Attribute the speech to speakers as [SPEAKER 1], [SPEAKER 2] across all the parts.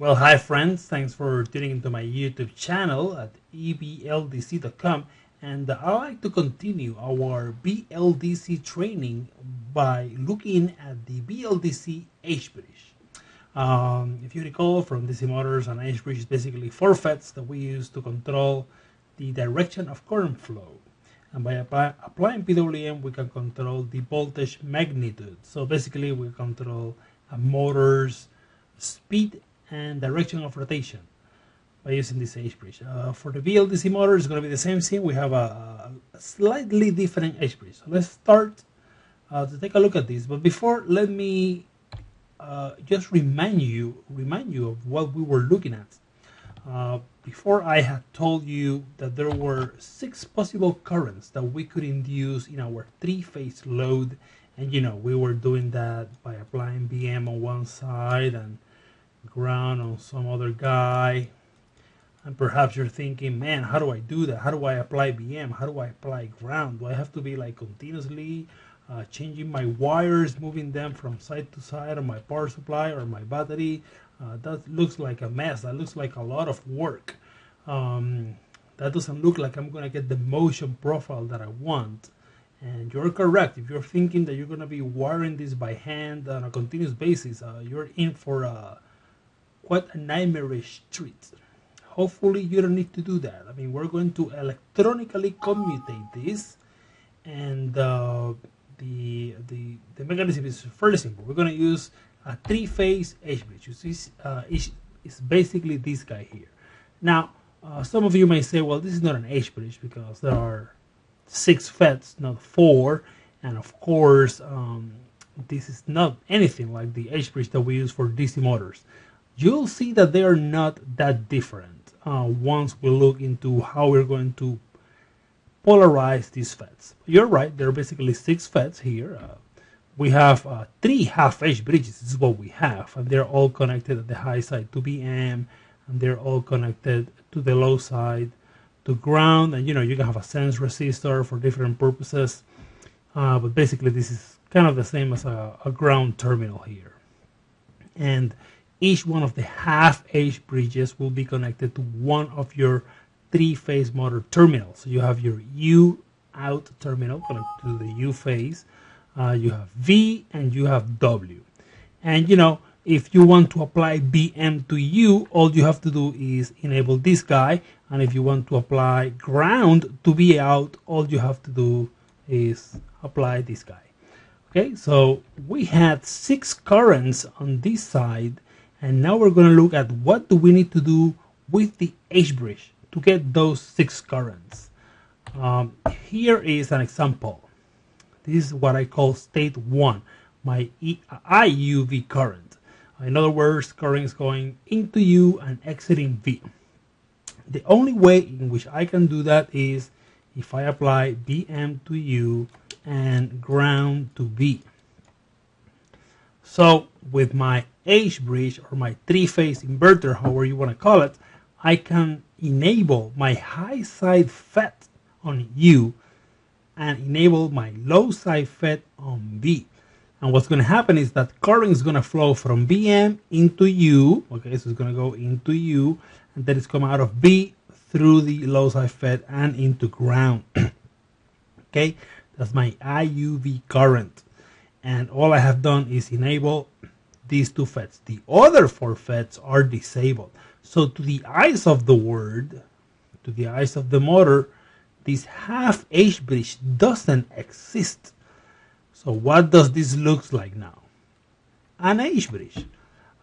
[SPEAKER 1] Well, hi friends, thanks for tuning into my YouTube channel at BLDC.com, and I'd like to continue our BLDC training by looking at the BLDC HBridge. If you recall from DC motors, an HBridge is basically four FETs that we use to control the direction of current flow. And by applying PWM, we can control the voltage magnitude. So basically, we control a motor's speed and direction of rotation by using this HBridge. For the BLDC motor, it's going to be the same thing. We have a slightly different HBridge. So let's start to take a look at this. But before, let me just remind you of what we were looking at. Before, I had told you that there were 6 possible currents that we could induce in our 3-phase load, and we were doing that by applying BM on one side and ground on some other guy. And perhaps you're thinking, man, how do I do that? How do I apply BM? How do I apply ground? Do I have to be like continuously changing my wires, moving them from side to side on my power supply or my battery? That looks like a mess. That looks like a lot of work. That doesn't look like I'm going to get the motion profile that I want. And you're correct. If you're thinking that you're going to be wiring this by hand on a continuous basis, you're in for quite a nightmarish treat. Hopefully you don't need to do that. I mean, we're going to electronically commutate this, and the mechanism is fairly simple. We're going to use a 3-phase HBridge. You see, it's basically this guy here. Now, some of you may say, well, this is not an HBridge because there are 6 FETs, not 4, and of course, this is not anything like the HBridge that we use for DC motors. You'll see that they are not that different once we look into how we're going to polarize these FETs. You're right, there are basically 6 FETs here. We have 3 half H bridges. This is what we have, and they're all connected at the high side to BM, and they're all connected to the low side to ground. And you can have a sense resistor for different purposes, but basically this is kind of the same as a ground terminal here. And each one of the half H bridges will be connected to one of your 3-phase motor terminals. So you have your U out terminal connected to the U phase. You have V and you have W. And if you want to apply BM to U, all you have to do is enable this guy. And if you want to apply ground to V out, all you have to do is apply this guy. Okay, so we had 6 currents on this side, and now we're going to look at what do we need to do with the HBridge to get those 6 currents. Here is an example. This is what I call state 1, my IUV current. In other words, current is going into U and exiting V. The only way in which I can do that is if I apply BM to U and ground to V. So with my HBridge or my 3-phase inverter, however you want to call it, I can enable my high side FET on U and enable my low side FET on V. And what's going to happen is that current is going to flow from BM into U. Okay, so it's going to go into U, and then it's come out of V through the low side FET and into ground. Okay, that's my IUV current. And all I have done is enable these 2 FETs. The other 4 FETs are disabled. So to the eyes of the word, to the eyes of the motor, this half HBridge doesn't exist. So what does this look like now? An HBridge.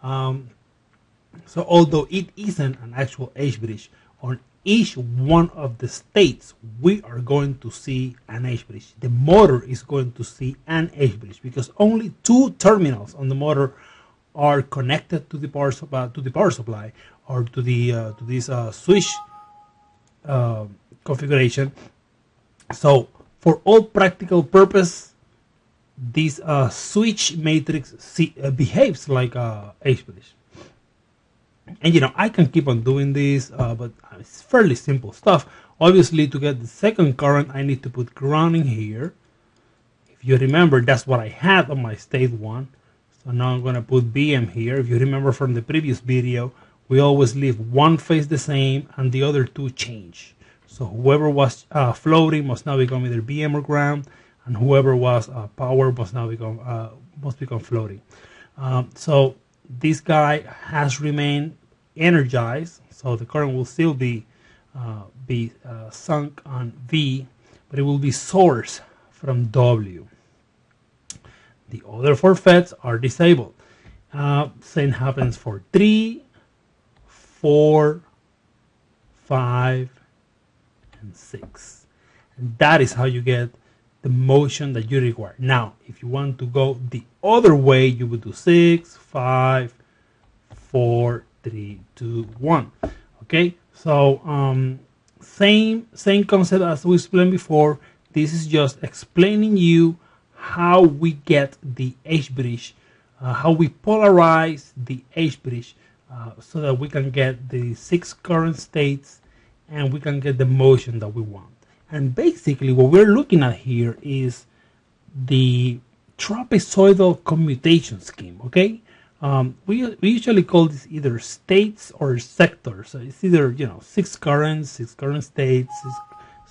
[SPEAKER 1] So although it isn't an actual HBridge, on each one of the states we are going to see an HBridge. The motor is going to see an HBridge because only 2 terminals on the motor are connected to the power supply or to this switch configuration. So for all practical purpose, this switch matrix behaves like a HBridge. And I can keep on doing this, but it's fairly simple stuff. Obviously, to get the second current, I need to put grounding here. If you remember, that's what I had on my state 1. So now I'm going to put BM here. If you remember from the previous video, we always leave one phase the same and the other two change. So whoever was floating must now become either BM or ground, and whoever was power must now become floating. So this guy has remained energized, so the current will still be sunk on V, but it will be sourced from W. The other four FETs are disabled. Same happens for 3, 4, 5, and 6. And that is how you get the motion that you require. Now, if you want to go the other way, you would do 6, 5, 4, 3, 2, 1. Okay, so same concept as we explained before. This is just explaining you how we get the HBridge, how we polarize the HBridge, so that we can get the 6 current states and we can get the motion that we want. And basically what we're looking at here is the trapezoidal commutation scheme, okay? We usually call this either states or sectors. So it's either, 6 currents, 6 current states,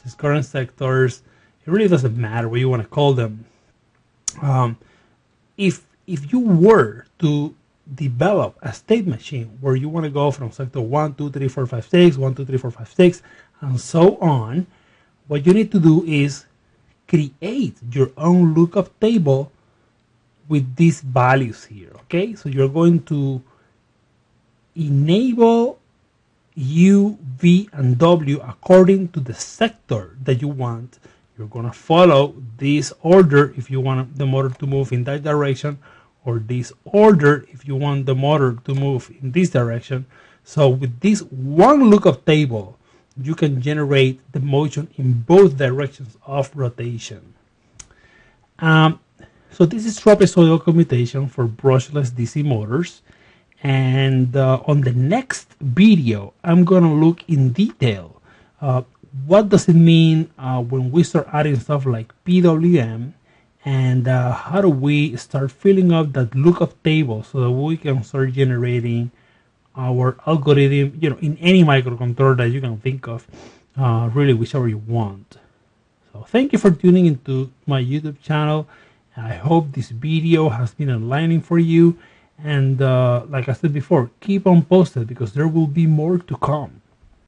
[SPEAKER 1] 6 current sectors. It really doesn't matter what you want to call them. If you were to develop a state machine where you want to go from sector 1, 2, 3, 4, 5, 6, 1, 2, 3, 4, 5, 6, and so on, what you need to do is create your own lookup table with these values here, okay? So you're going to enable U, V, and W according to the sector that you want. You're going to follow this order if you want the motor to move in that direction, or this order if you want the motor to move in this direction. So with this one lookup table, you can generate the motion in both directions of rotation. So this is trapezoidal commutation for brushless DC motors. And on the next video, I'm going to look in detail what does it mean when we start adding stuff like PWM, and how do we start filling up that lookup table so that we can start generating our algorithm, in any microcontroller that you can think of, really whichever you want. So thank you for tuning into my YouTube channel. I hope this video has been enlightening for you, and like I said before, keep on posted because there will be more to come.